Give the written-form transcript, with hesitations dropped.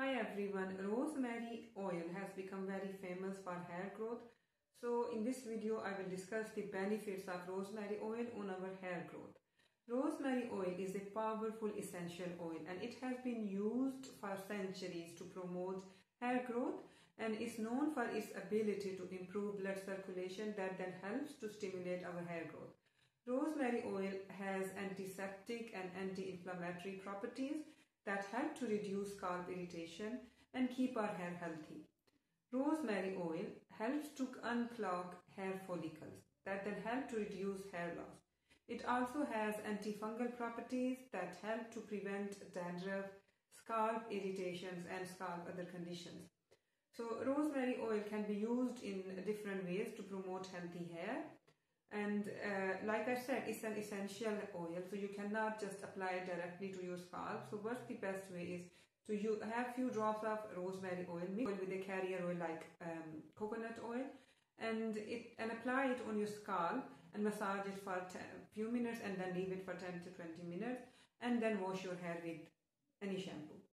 Hi everyone, rosemary oil has become very famous for hair growth. So in this video I will discuss the benefits of rosemary oil on our hair growth. Rosemary oil is a powerful essential oil and it has been used for centuries to promote hair growth and is known for its ability to improve blood circulation that then helps to stimulate our hair growth. Rosemary oil has antiseptic and anti-inflammatory properties that help to reduce scalp irritation and keep our hair healthy. Rosemary oil helps to unclog hair follicles that then help to reduce hair loss. It also has antifungal properties that help to prevent dandruff, scalp irritations and scalp other conditions. So rosemary oil can be used in different ways to promote healthy hair. And like I said, it's an essential oil, so you cannot just apply it directly to your scalp. So what's the best way is to have few drops of rosemary oil, mix it with a carrier oil like coconut oil, and apply it on your scalp and massage it for a few minutes and then leave it for 10 to 20 minutes and then wash your hair with any shampoo.